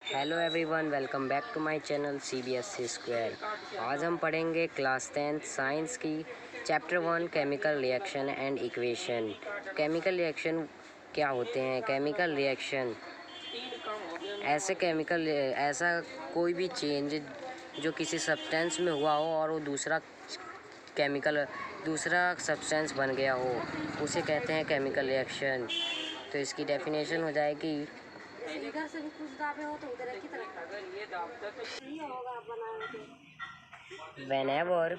Hello everyone, welcome back to my channel CBSE square. आज हम पढ़ेंगे क्लास 10 साइंस की chapter 1 chemical reaction and equation. Chemical reaction क्या होते हैं? केमिकल रिएक्शन ऐसा कोई भी चेंज जो किसी सब्सटेंस में हुआ हो और वो दूसरा सब्सटेंस बन गया हो, उसे कहते हैं केमिकल रिएक्शन। तो इसकी डेफिनेशन हो जाएगी, इधर से भी कुछ दाबे हो तो उधर की तरफ अगर ये दाबता तो सही होगा बनाए तो whenever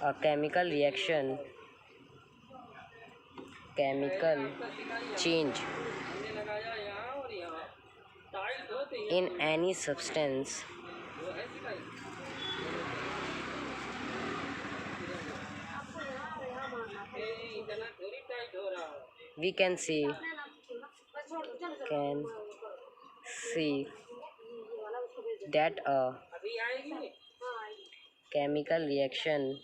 a chemical change in any substance we can see that a chemical reaction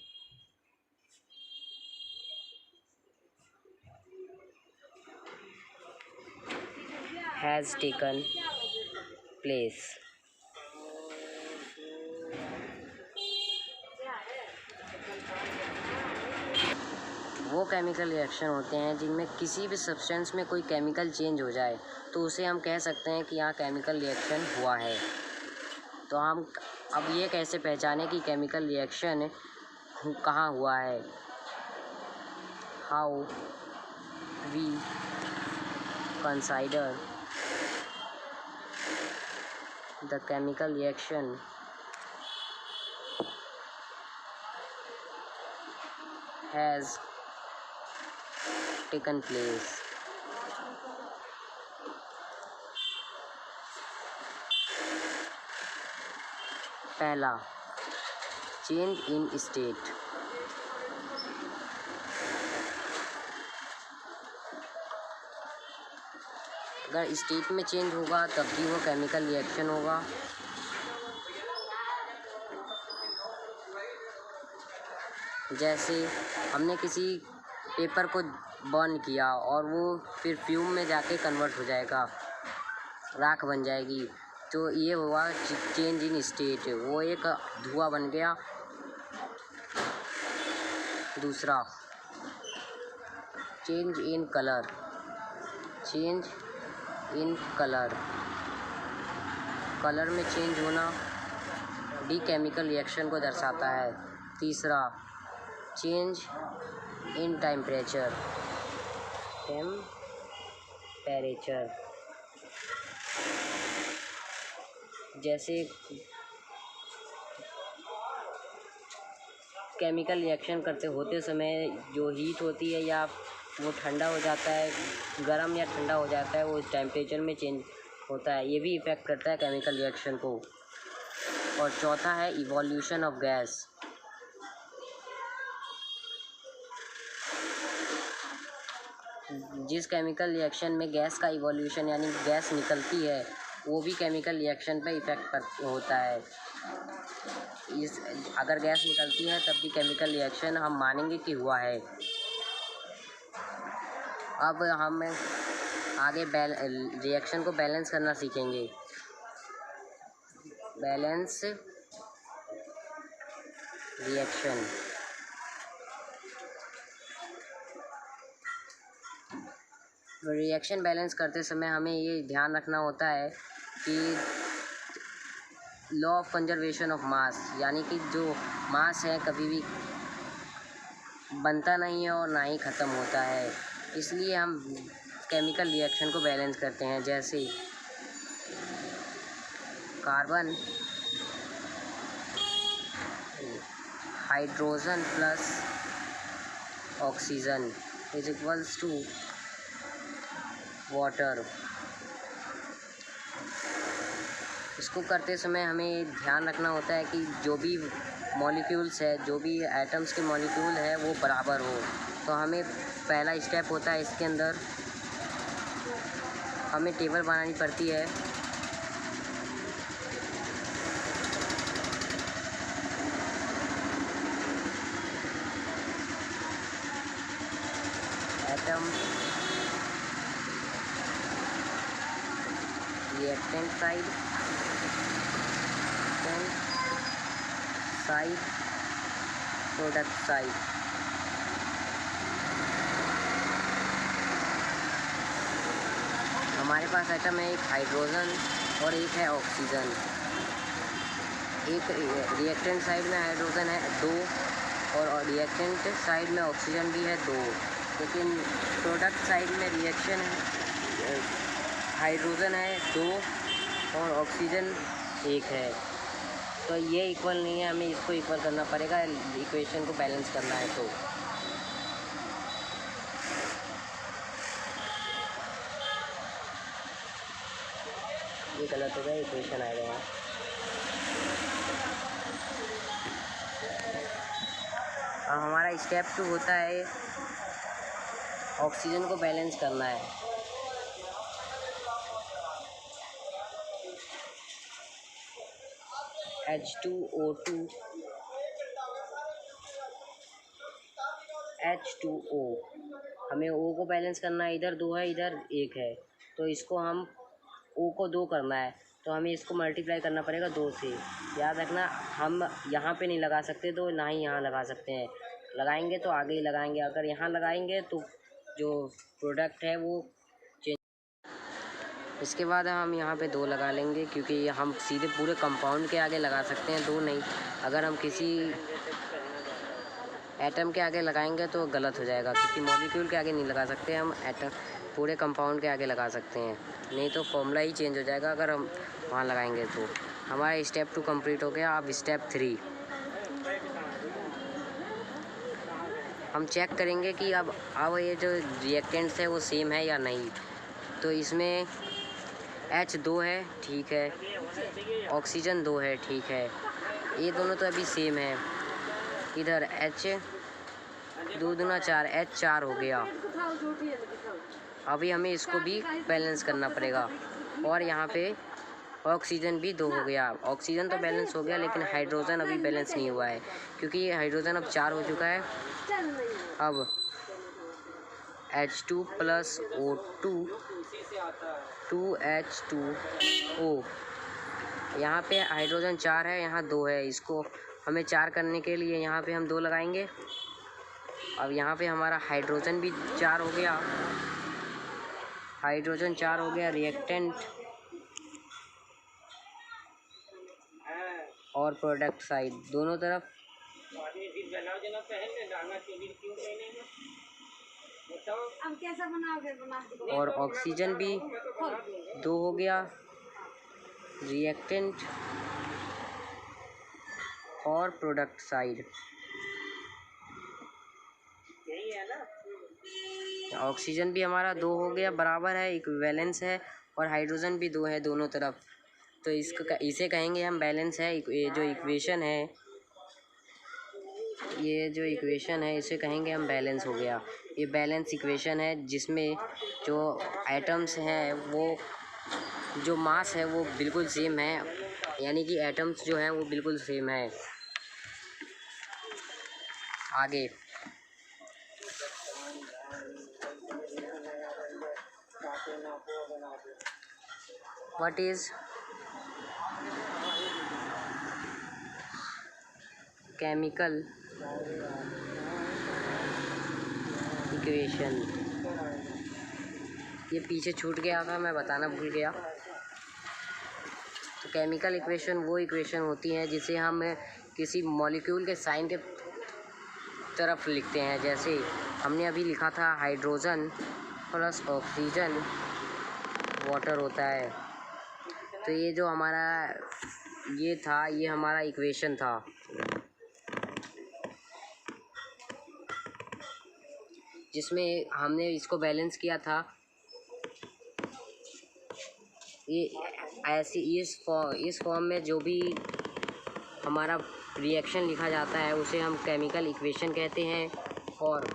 has taken place। वो केमिकल रिएक्शन होते हैं जिनमें किसी भी सब्सटेंस में कोई केमिकल चेंज हो जाए तो उसे हम कह सकते हैं कि यहाँ केमिकल रिएक्शन हुआ है। तो हम अब ये कैसे पहचानें कि केमिकल रिएक्शन कहाँ हुआ है? How we consider the chemical reaction has taken place. पहला, चेंज इन स्टेट। अगर स्टेट में चेंज होगा तब भी वो केमिकल रिएक्शन होगा। जैसे हमने किसी पेपर को बर्न किया और वो फिर फ्यूम में जाके कन्वर्ट हो जाएगा, राख बन जाएगी, तो ये हुआ चेंज इन स्टेट, वो एक धुआं बन गया। दूसरा, change in colour. Change in colour में चेंज होना डी केमिकल रिएक्शन को दर्शाता है। तीसरा, चेंज इन टेम्परेचर। जैसे केमिकल रिएक्शन होते समय जो हीट होती है या वो ठंडा हो जाता है, गर्म या ठंडा हो जाता है, वो टेम्परेचर में चेंज होता है, ये भी इफ़ेक्ट करता है केमिकल रिएक्शन को। और चौथा है इवोल्यूशन ऑफ गैस। जिस केमिकल रिएक्शन में गैस का इवोल्यूशन यानी गैस निकलती है, वो भी केमिकल रिएक्शन पे इफ़ेक्ट होता है। अगर गैस निकलती है तब भी केमिकल रिएक्शन हम मानेंगे कि हुआ है। अब हम आगे रिएक्शन को बैलेंस करना सीखेंगे। Balance reaction. रिएक्शन बैलेंस करते समय हमें ये ध्यान रखना होता है कि law of conservation of mass, यानी कि जो मास है कभी भी बनता नहीं है और ना ही ख़त्म होता है, इसलिए हम केमिकल रिएक्शन को बैलेंस करते हैं। जैसे carbon hydrogen plus oxygen is equals to water. इसको करते समय हमें ध्यान रखना होता है कि जो भी मॉलिक्यूल्स है, जो भी एटम्स के मॉलिक्यूल है, वो बराबर हो। तो हमें पहला स्टेप होता है, इसके अंदर हमें टेबल बनानी पड़ती है। Atom reactant side, product side. हमारे पास एटम है, एक हाइड्रोजन और एक है ऑक्सीजन। एक रिएक्टेंट साइड में हाइड्रोजन है 2 और रिएक्टेंट साइड में ऑक्सीजन भी है 2, लेकिन प्रोडक्ट साइड में रिएक्शन है, हाइड्रोजन है 2 और ऑक्सीजन 1 है। तो ये इक्वल नहीं है, हमें इसको इक्वल करना पड़ेगा, इक्वेशन को बैलेंस करना है। तो ये गलत हो गया, इक्वेशन आ गया। अब हमारा स्टेप 2 होता है ऑक्सीजन को बैलेंस करना है। H2O2 H2O, हमें O को बैलेंस करना है। इधर 2 है, इधर 1 है, तो इसको हम O को 2 करना है, तो हमें इसको मल्टीप्लाई करना पड़ेगा 2 से। याद रखना, हम यहाँ पे नहीं लगा सकते, तो ना ही यहाँ लगा सकते हैं। लगाएंगे तो आगे ही लगाएंगे, अगर यहाँ लगाएंगे तो जो प्रोडक्ट है वो चेंज। इसके बाद हम यहाँ पे 2 लगा लेंगे, क्योंकि हम सीधे पूरे कंपाउंड के आगे लगा सकते हैं, 2 नहीं। अगर हम किसी एटम के आगे लगाएंगे तो गलत हो जाएगा, क्योंकि मॉलिक्यूल के आगे नहीं लगा सकते हम, एटम पूरे कंपाउंड के आगे लगा सकते हैं, नहीं तो फॉर्मूला ही चेंज हो जाएगा अगर हम वहाँ लगाएंगे तो। हमारा स्टेप 2 कंप्लीट हो गया। अब स्टेप 3 हम चेक करेंगे कि अब ये जो रिएक्टेंट्स है वो सेम है या नहीं। तो इसमें H2 है, ठीक है, ऑक्सीजन 2 है, ठीक है, ये दोनों तो अभी सेम है। इधर H2 दूना 4, H4 हो गया। अभी हमें इसको भी बैलेंस करना पड़ेगा। और यहाँ पे ऑक्सीजन भी 2 हो गया। ऑक्सीजन तो बैलेंस हो गया, लेकिन हाइड्रोजन अभी बैलेंस नहीं हुआ है, क्योंकि ये हाइड्रोजन अब 4 हो चुका है। अब H2 + O2 2H2O, यहाँ पे हाइड्रोजन 4 है, यहाँ 2 है, इसको हमें 4 करने के लिए यहाँ पे हम 2 लगाएंगे। अब यहाँ पे हमारा हाइड्रोजन भी 4 हो गया, हाइड्रोजन 4 हो गया। रिएक्टेंट और प्रोडक्ट साइड दोनों तरफ। और ऑक्सीजन भी 2 हो गया, रिएक्टेंट और प्रोडक्ट साइड। ऑक्सीजन भी हमारा 2 हो गया, बराबर है, इक्विवेलेंस है, और हाइड्रोजन भी 2 है दोनों तरफ। तो इसे कहेंगे हम बैलेंस है। ये जो इक्वेशन है इसे कहेंगे हम बैलेंस हो गया। ये बैलेंस इक्वेशन है, जिसमें जो एटम्स हैं वो जो मास है वो बिल्कुल सेम है, यानी कि एटम्स जो हैं वो बिल्कुल सेम है। आगे व्हाट इज केमिकल इक्वेशन। ये पीछे छूट गया था, मैं बताना भूल गया। तो केमिकल इक्वेशन वो इक्वेशन होती है जिसे हम किसी मॉलिक्यूल के साइन के तरफ लिखते हैं। जैसे हमने अभी लिखा था हाइड्रोजन + ऑक्सीजन वाटर होता है। तो ये जो हमारा ये हमारा इक्वेशन था। जिसमें हमने इसको बैलेंस किया था। ये ऐसी इस फॉर्म में जो भी हमारा रिएक्शन लिखा जाता है उसे हम केमिकल इक्वेशन कहते हैं। और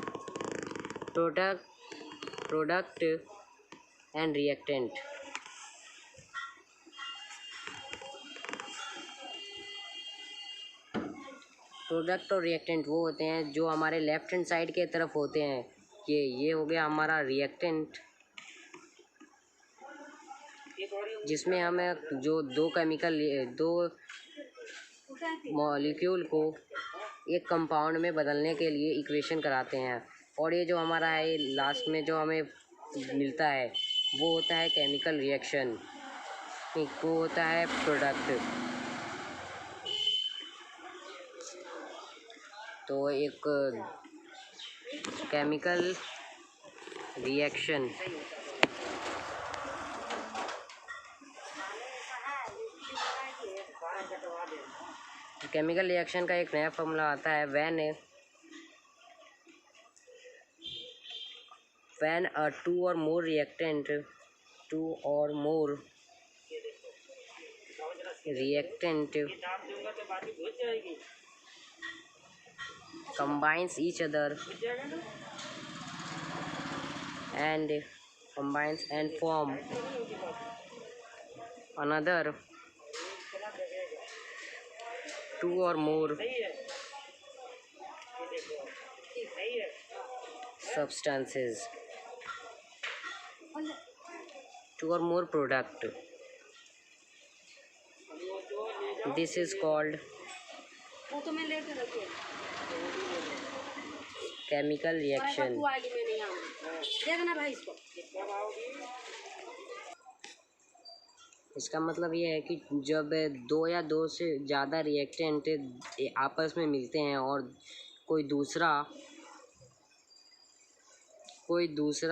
प्रोडक्ट एंड रिएक्टेंट, प्रोडक्ट और रिएक्टेंट वो होते हैं जो हमारे लेफ्ट हैंड साइड के तरफ होते हैं। ये हो गया हमारा रिएक्टेंट, जिसमें हमें जो दो मॉलिक्यूल को एक कंपाउंड में बदलने के लिए इक्वेशन कराते हैं। और ये जो हमारा है लास्ट में जो हमें मिलता है वो होता है केमिकल रिएक्शन, वो होता है प्रोडक्ट। तो एक केमिकल रिएक्शन का एक नया फॉर्मूला आता है when two or more reactant combines each other and form another two or more substances, two or more product. This is called chemical reaction. इसका मतलब ये है कि जब दो या दो से ज़्यादा रिएक्टेंट आपस में मिलते हैं और कोई दूसरा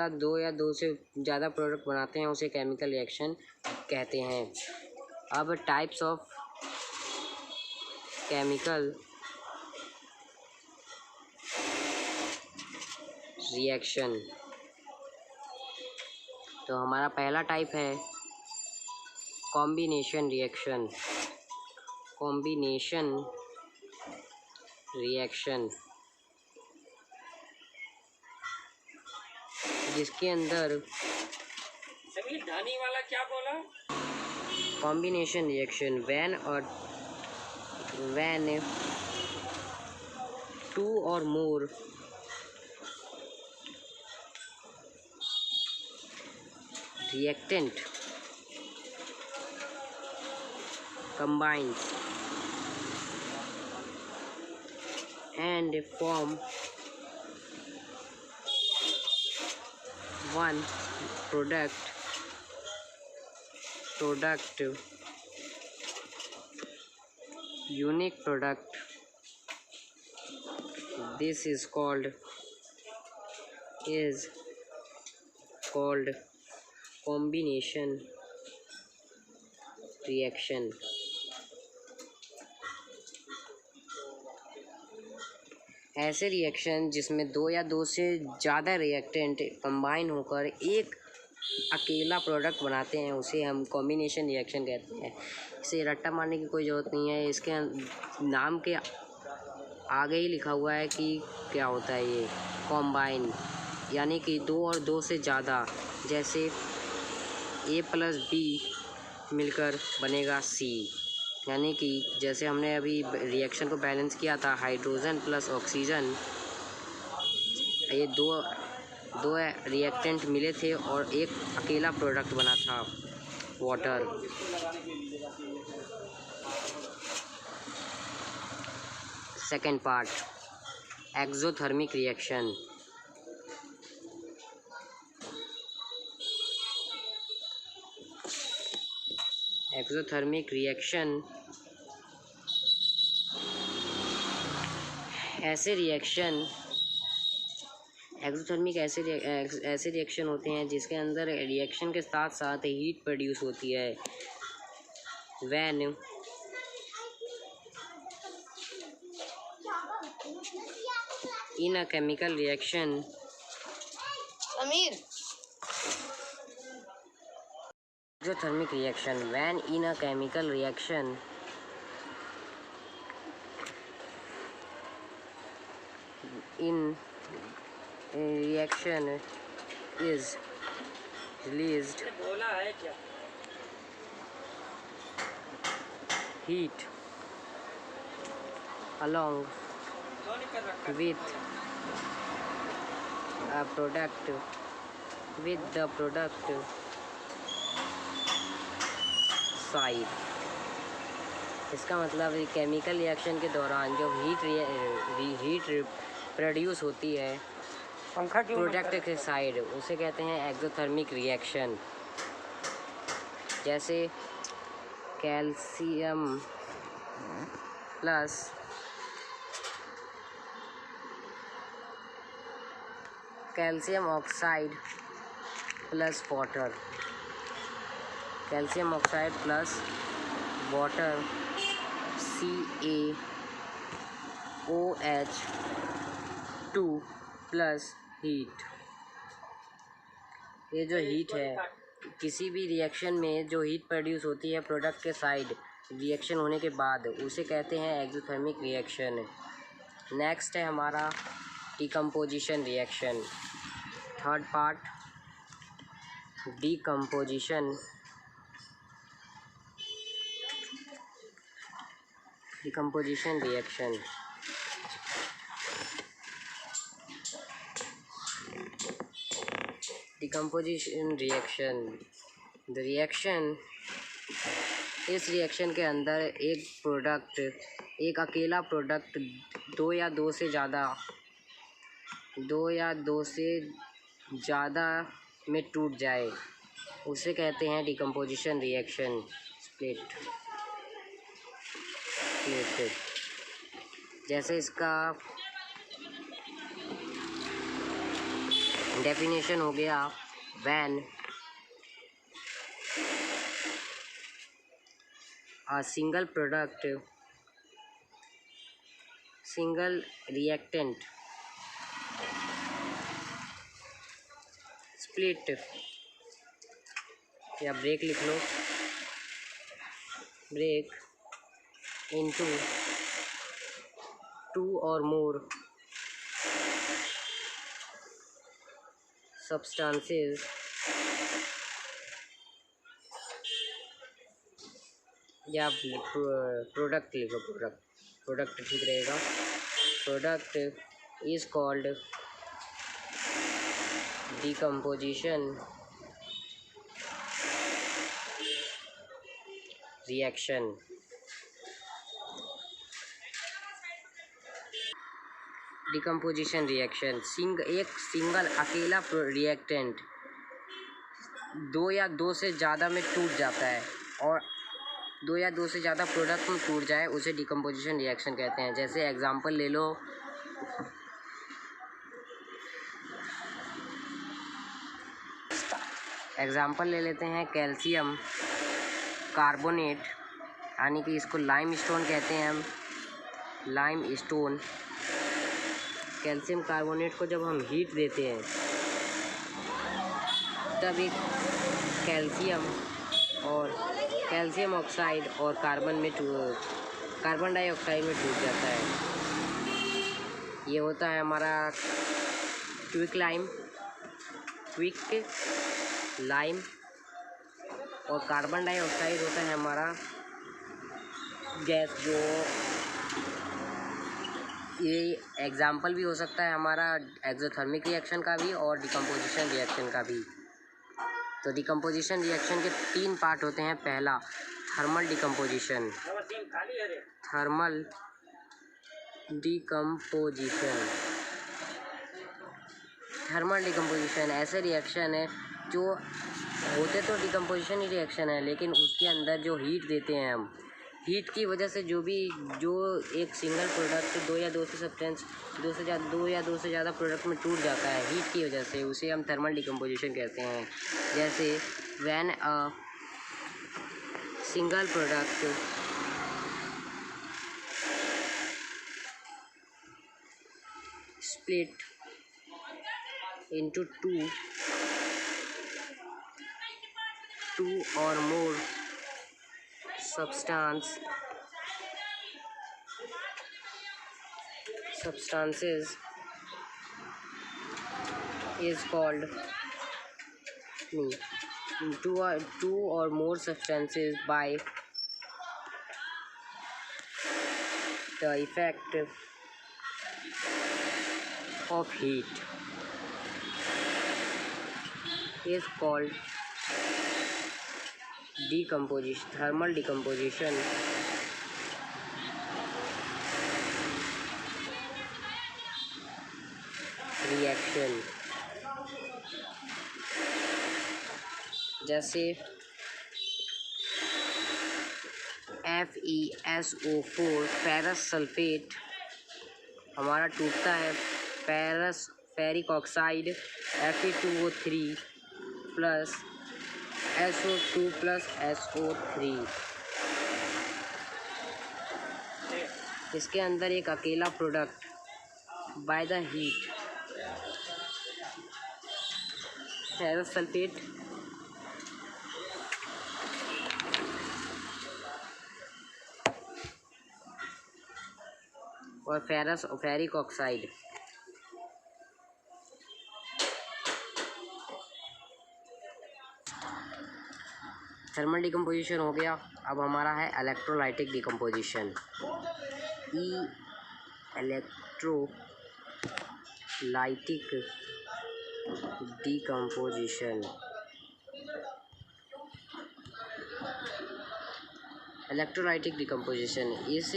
दो या दो से ज़्यादा प्रोडक्ट बनाते हैं, उसे केमिकल रिएक्शन कहते हैं। अब टाइप्स ऑफ केमिकल रिएक्शन। तो हमारा पहला टाइप है कॉम्बिनेशन रिएक्शन, जिसके अंदर वाला क्या बोला? Combination reaction when two or more reactant combines and form one product unique product. This is called combination reaction. ऐसे रिएक्शन जिसमें दो या दो से ज़्यादा रिएक्टेंट कंबाइन होकर एक अकेला प्रोडक्ट बनाते हैं, उसे हम कॉम्बिनेशन रिएक्शन कहते हैं। इसे रट्टा मारने की कोई ज़रूरत नहीं है, इसके नाम के आगे ही लिखा हुआ है कि क्या होता है ये कॉम्बाइन, यानी कि दो और दो से ज़्यादा। जैसे A+B मिलकर बनेगा C, यानी कि जैसे हमने अभी रिएक्शन को बैलेंस किया था हाइड्रोजन प्लस ऑक्सीजन, ये दो रिएक्टेंट मिले थे और एक अकेला प्रोडक्ट बना था water. Second part exothermic reaction. Exothermic reaction ऐसे रिएक्शन होते हैं जिसके अंदर रिएक्शन के साथ साथ हीट प्रोड्यूस होती है। When in a chemical reaction exothermic reaction when in a chemical reaction reaction is released heat along with the product oxide. इसका मतलब केमिकल रिएक्शन के दौरान जो हीट प्रोड्यूस होती है प्रोडक्ट के साइड, उसे कहते हैं एक्सोथर्मिक रिएक्शन। जैसे calcium plus calcium oxide plus water, calcium oxide plus water CaOH2 plus heat. ये जो हीट है, किसी भी रिएक्शन में जो हीट प्रोड्यूस होती है प्रोडक्ट के साइड रिएक्शन होने के बाद, उसे कहते हैं एक्सोथर्मिक रिएक्शन। नेक्स्ट है हमारा decomposition reaction. Third part, decomposition reaction. Decomposition reaction, the reaction, इस रिएक्शन के अंदर एक अकेला प्रोडक्ट दो या दो से ज़्यादा में टूट जाए, उसे कहते हैं डिकम्पोजिशन रिएक्शन। स्प्लिट। जैसे इसका डेफिनेशन हो गया, when a single reactant split, या ब्रेक लिख लो, break into two or more substances या प्रोडक्ट लिखो, प्रोडक्ट ठीक रहेगा। Product is called decomposition reaction. Decomposition reaction, एक सिंगल अकेला रिएक्टेंट दो या दो से ज़्यादा में टूट जाता है और दो या दो से ज़्यादा प्रोडक्ट में टूट जाए, उसे डिकम्पोजिशन रिएक्शन कहते हैं। जैसे एग्जांपल ले लो, एग्जांपल ले लेते हैं कैल्शियम कार्बोनेट, यानी कि इसको लाइम स्टोन कहते हैं हम, लाइम स्टोन। कैल्शियम कार्बोनेट को जब हम हीट देते हैं तब एक कैल्शियम ऑक्साइड और कार्बन डाइऑक्साइड में टूट जाता है। ये होता है हमारा क्विक लाइम, और कार्बन डाइऑक्साइड होता है हमारा गैस। जो ये एग्जाम्पल भी हो सकता है हमारा एक्सोथर्मिक रिएक्शन का भी और डिकम्पोजिशन रिएक्शन का भी। तो डिकम्पोजिशन रिएक्शन के 3 पार्ट होते हैं। पहला, थर्मल डिकम्पोजिशन। थर्मल डिकम्पोजिशन ऐसे रिएक्शन है जो होते तो डिकम्पोजिशन ही रिएक्शन है, लेकिन उसके अंदर जो हीट देते हैं हम, हीट की वजह से जो एक सिंगल प्रोडक्ट दो या दो से ज़्यादा प्रोडक्ट में टूट जाता है हीट की वजह से, उसे हम थर्मल डिकम्पोजिशन कहते हैं। जैसे when a single product split into two or more substances is called two or more substances by the effect of heat is called decomposition, thermal decomposition reaction, जैसे FeSO4 फेरस सल्फेट हमारा टूटता है ferric oxide Fe2O3 plus SO2 plus SO3। इसके अंदर एक अकेला product by the heat ferrous sulphate और ferric oxide. Thermal decomposition हो गया। अब हमारा है electrolytic decomposition. Electrolytic decomposition, electrolytic decomposition इस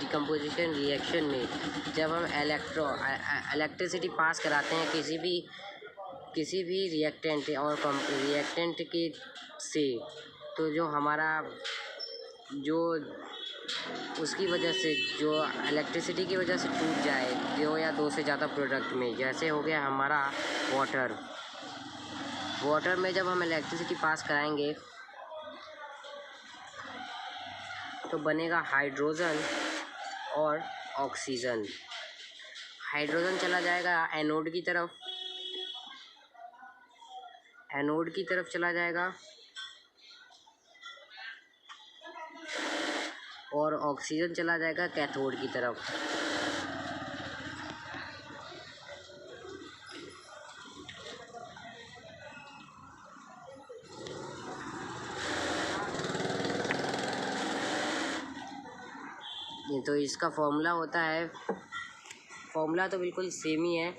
डिकम्पोजिशन रिएक्शन में जब हम इलेक्ट्रिसिटी पास कराते हैं किसी भी रिएक्टेंट और रिएक्टेंट के से, तो जो हमारा जो उसकी वजह से जो इलेक्ट्रिसिटी की वजह से टूट जाए 2 या 2 से ज़्यादा प्रोडक्ट में, जैसे हो गया हमारा वाटर में जब हम इलेक्ट्रिसिटी पास कराएंगे तो बनेगा हाइड्रोजन और ऑक्सीजन। हाइड्रोजन चला जाएगा एनोड की तरफ चला जाएगा और ऑक्सीजन चला जाएगा कैथोड की तरफ। तो इसका फॉर्मूला तो बिल्कुल सेम ही है।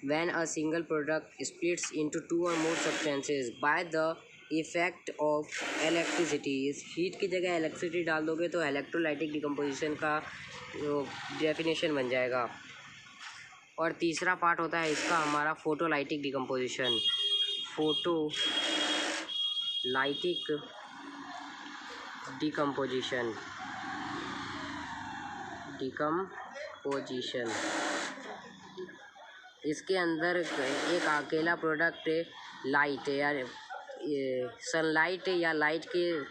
When a single product splits into 2 और मोर substances by the effect of electricity, इस हीट की जगह इलेक्ट्रिसिटी डाल दोगे तो इलेक्ट्रोलाइटिक डिकम्पोजिशन का डेफिनेशन बन जाएगा। और तीसरा पार्ट होता है इसका हमारा फोटोलाइटिक डिकम्पोजिशन। फोटोलाइटिक डिकम्पोजिशन इसके अंदर एक अकेला प्रोडक्ट लाइट या सनलाइट या लाइट के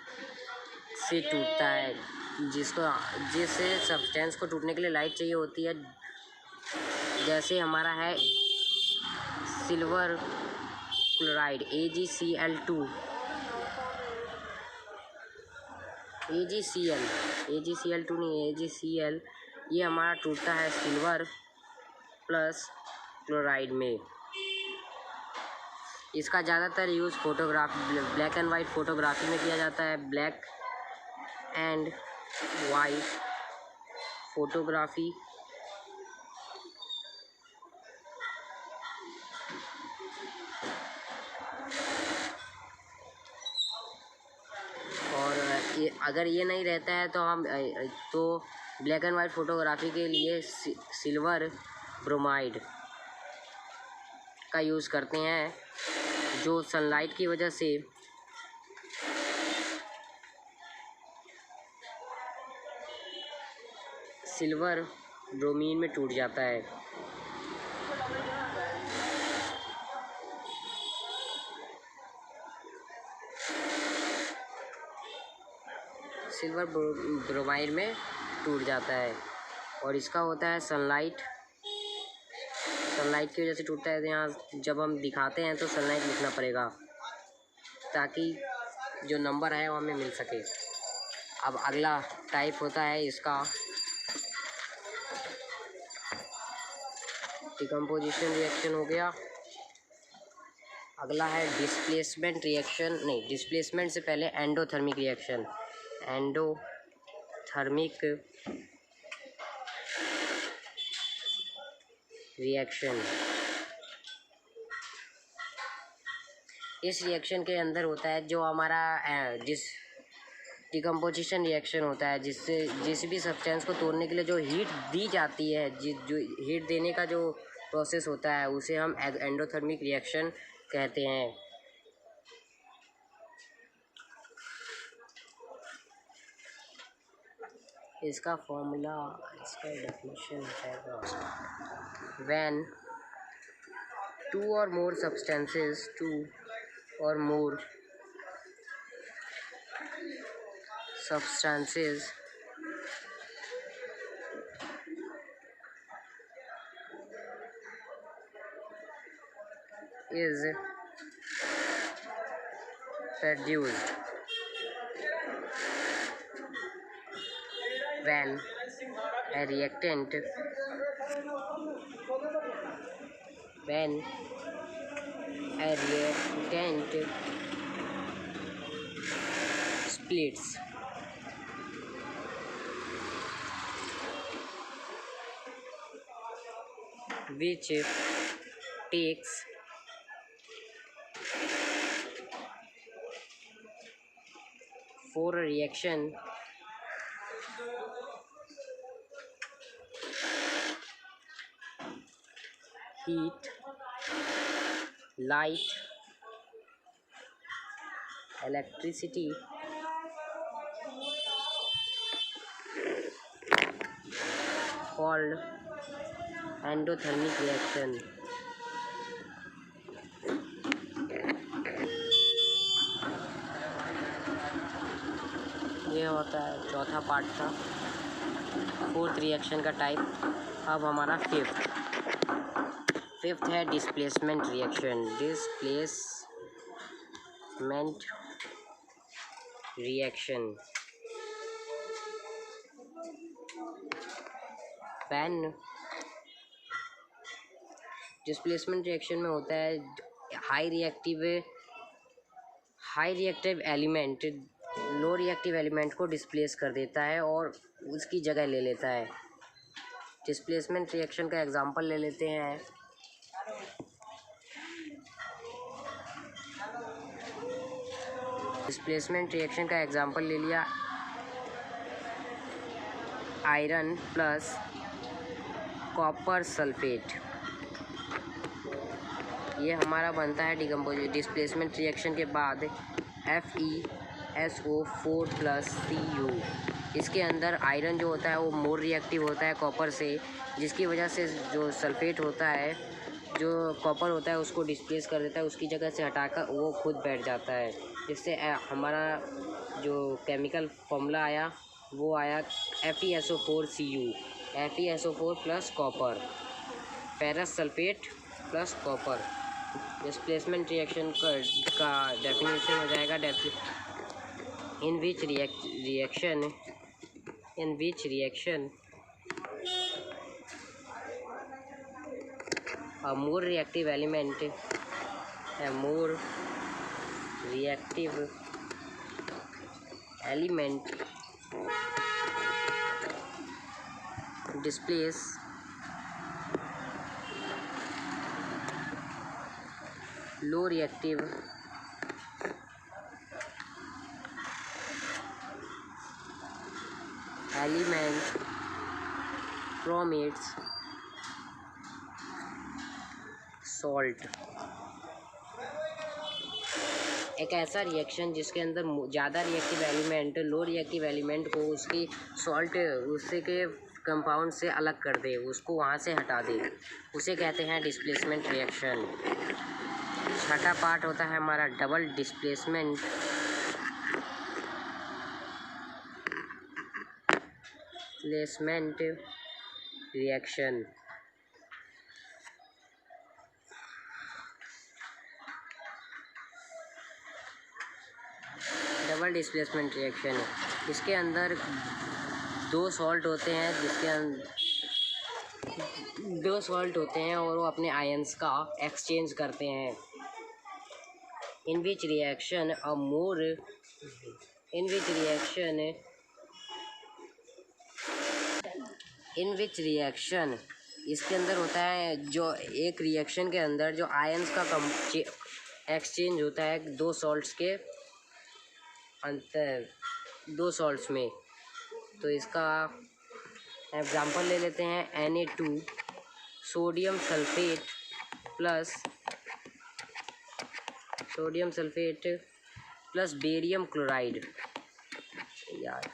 से टूटता है, जिस सब्सटेंस को टूटने के लिए लाइट चाहिए होती है। जैसे हमारा है सिल्वर क्लोराइड AgCl2 नहीं AgCl, ये हमारा टूटता है सिल्वर प्लस क्लोराइड में। इसका ज़्यादातर use black and white photography में किया जाता है। ब्लैक एंड वाइट फोटोग्राफी और अगर ये नहीं रहता है तो ब्लैक एंड वाइट फोटोग्राफी के लिए सिल्वर ब्रोमाइड का यूज़ करते हैं, जो सनलाइट की वजह से सिल्वर ब्रोमीन में टूट जाता है। सिल्वर ब्रोमाइड में टूट जाता है और इसका होता है सनलाइट की वजह से टूटता है। तो यहाँ जब हम दिखाते हैं तो सनलाइट लिखना पड़ेगा ताकि जो नंबर है वो हमें मिल सके। अब अगला टाइप होता है इसका डिकम्पोजिशन रिएक्शन हो गया। अगला है डिस्प्लेसमेंट रिएक्शन, नहीं डिस्प्लेसमेंट से पहले एंडोथर्मिक रिएक्शन। एंडोथर्मिक रिएक्शन इस रिएक्शन के अंदर होता है जो हमारा जिस डिकम्पोजिशन रिएक्शन होता है, जिससे जिस भी सब्सटेंस को तोड़ने के लिए जो हीट दी जाती है, जो हीट देने का जो प्रोसेस होता है उसे हम एंडोथर्मिक रिएक्शन कहते हैं। इसका फॉर्मूला, इसका डेफिनेशन है when two or more substances is produced when a reactant splits which takes for a reaction heat, light, electricity, called endothermic reaction। ये होता है चौथा पार्ट का, फोर्थ रिएक्शन का टाइप। अब हमारा फिफ्थ है डिस्प्लेसमेंट रिएक्शन। डिस्प्लेसमेंट रिएक्शन में होता है high reactive element low reactive element को डिस्प्लेस कर देता है और उसकी जगह ले लेता है। डिस्प्लेसमेंट रिएक्शन का एग्जांपल ले लेते हैं। डिस्प्लेसमेंट रिएक्शन का एग्जांपल ले लिया, आयरन प्लस कॉपर सल्फेट। ये हमारा बनता है डिस्प्लेसमेंट रिएक्शन के बाद FeSO4+Cu। इसके अंदर आयरन जो होता है वो मोर रिएक्टिव होता है कॉपर से, जिसकी वजह से जो सल्फेट होता है, जो कॉपर होता है उसको डिस्प्लेस कर देता है, उसकी जगह से हटाकर वो खुद बैठ जाता है, जिससे हमारा जो केमिकल फॉर्मूला आया वो आया FeSO4Cu, FeSO4 plus copper, ferrous sulphate plus copper. Displacement reaction का डेफिनेशन हो जाएगा in which reaction a more reactive element displace low reactive element from its salt। एक ऐसा रिएक्शन जिसके अंदर ज़्यादा reactive element low reactive element को उसकी सॉल्ट उससे के कंपाउंड से अलग कर दे, उसको वहाँ से हटा दे, उसे कहते हैं डिस्प्लेसमेंट रिएक्शन। छठा पार्ट होता है हमारा double displacement reaction. Double displacement reaction, इसके अंदर दो सॉल्ट होते हैं और वो अपने आयंस का एक्सचेंज करते हैं। इन विच रिएक्शन इसके अंदर होता है, जो एक रिएक्शन के अंदर जो आयंस का एक्सचेंज होता है दो सॉल्ट्स के अंतर, दो सॉल्ट्स में। तो इसका एग्जांपल ले लेते हैं Na2 sodium sulphate plus barium chloride, यार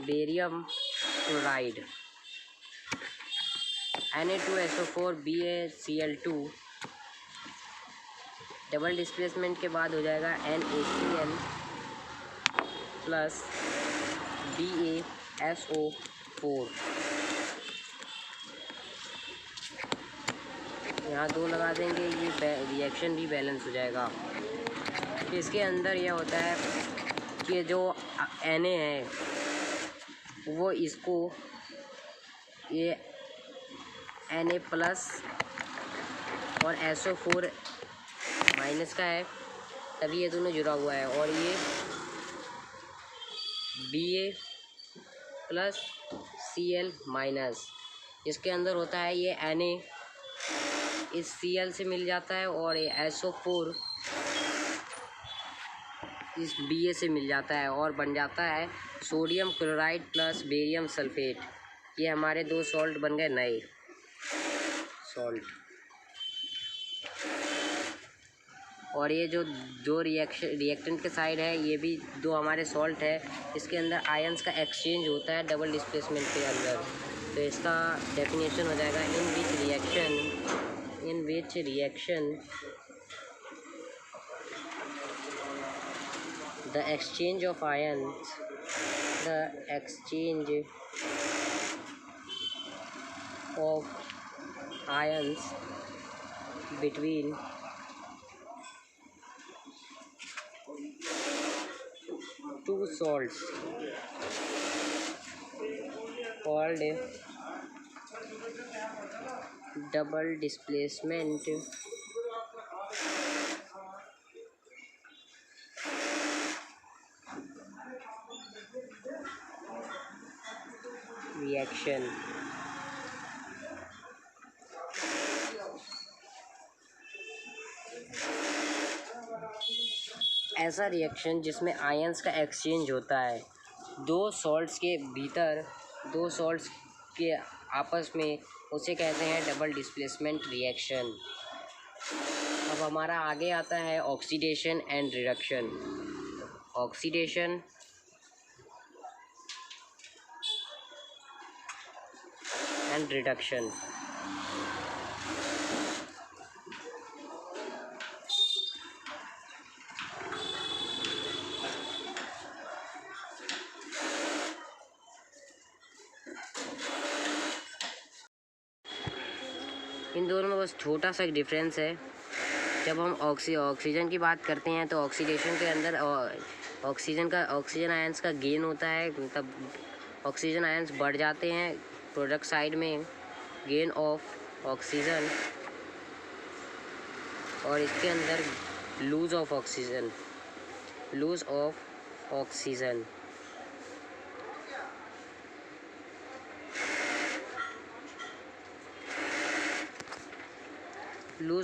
barium chloride, Na2SO4 BaCl2, double displacement के बाद हो जाएगा NaCl प्लस BaSO4। यहाँ दो लगा देंगे, ये रिएक्शन भी बैलेंस हो जाएगा। इसके अंदर यह होता है कि जो Na है वो इसको ये Na प्लस और SO4 माइनस का है, तभी ये दोनों जुड़ा हुआ है। और ये Ba प्लस Cl माइनस, इसके अंदर होता है ये Na इस Cl से मिल जाता है और ये SO4 इस Ba से मिल जाता है और बन जाता है sodium chloride plus barium sulphate. ये हमारे दो सॉल्ट बन गए नए सॉल्ट। और ये जो रिएक्टेंट के साइड है ये भी दो हमारे सॉल्ट है, इसके अंदर आयंस का एक्सचेंज होता है डबल डिस्प्लेसमेंट के अंदर। तो इसका डेफिनेशन हो जाएगा in which reaction the exchange of ions between two salts called double displacement reaction। ऐसा रिएक्शन जिसमें आयंस का एक्सचेंज होता है दो सॉल्ट्स के भीतर, दो सॉल्ट्स के आपस में, उसे कहते हैं डबल डिस्प्लेसमेंट रिएक्शन। अब हमारा आगे आता है oxidation and reduction. Oxidation and reduction. इन दोनों में बस छोटा सा डिफरेंस है। जब हम ऑक्सीजन की बात करते हैं तो ऑक्सीडेशन के अंदर ऑक्सीजन आयंस का गेन होता है, मतलब ऑक्सीजन आयंस बढ़ जाते हैं प्रोडक्ट साइड में, गेन ऑफ ऑक्सीजन। और इसके अंदर lose of oxygen. Lose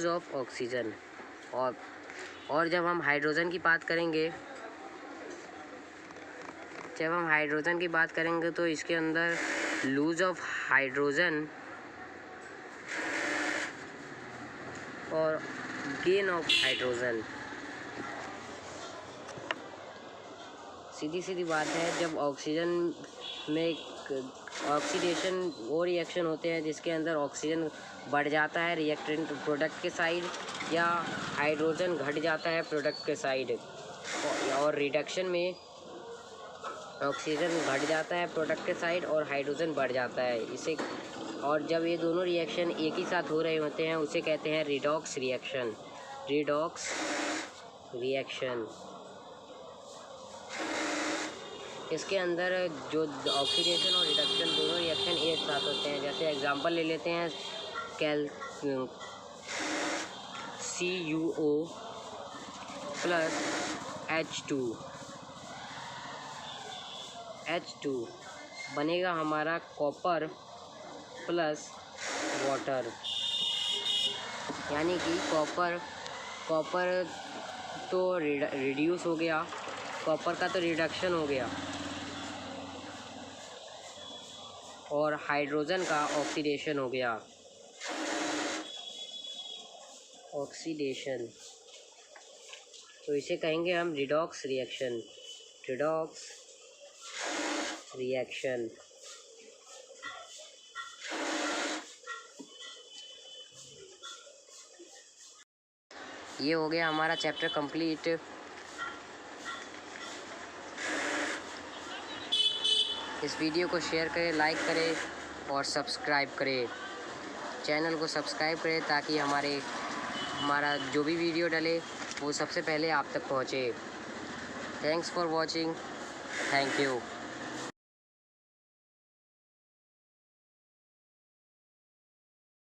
of oxygen. और जब हम हाइड्रोजन की बात करेंगे, तो इसके अंदर लूज ऑफ हाइड्रोजन और गेन ऑफ हाइड्रोजन। सीधी बात है, जब ऑक्सीजन में ऑक्सीडेशन वो रिएक्शन होते हैं जिसके अंदर ऑक्सीजन बढ़ जाता है रिएक्टेंट प्रोडक्ट के साइड, या हाइड्रोजन घट जाता है प्रोडक्ट के साइड। और रिडक्शन में ऑक्सीजन घट जाता है प्रोडक्ट के साइड और हाइड्रोजन बढ़ जाता है इसे। और जब ये दोनों रिएक्शन एक ही साथ हो रहे होते हैं उसे कहते हैं रिडॉक्स रिएक्शन। इसके अंदर जो ऑक्सीडेशन और रिडक्शन दोनों रिएक्शन एक साथ होते हैं। जैसे एग्जांपल ले लेते हैं CuO प्लस H2 बनेगा हमारा कॉपर प्लस वाटर, यानी कि कॉपर कॉपर तो रिड्यूस हो गया, कॉपर का तो रिडक्शन हो गया, और हाइड्रोजन का ऑक्सीडेशन हो गया। ऑक्सीडेशन, तो इसे कहेंगे हम रिडॉक्स रिएक्शन। Redox reaction. ये हो गया हमारा चैप्टर कंप्लीट। इस वीडियो को शेयर करें, लाइक करें और सब्सक्राइब करें। चैनल को सब्सक्राइब करें ताकि हमारा जो भी वीडियो डले वो सबसे पहले आप तक पहुँचे। Thanks for watching. Thank you.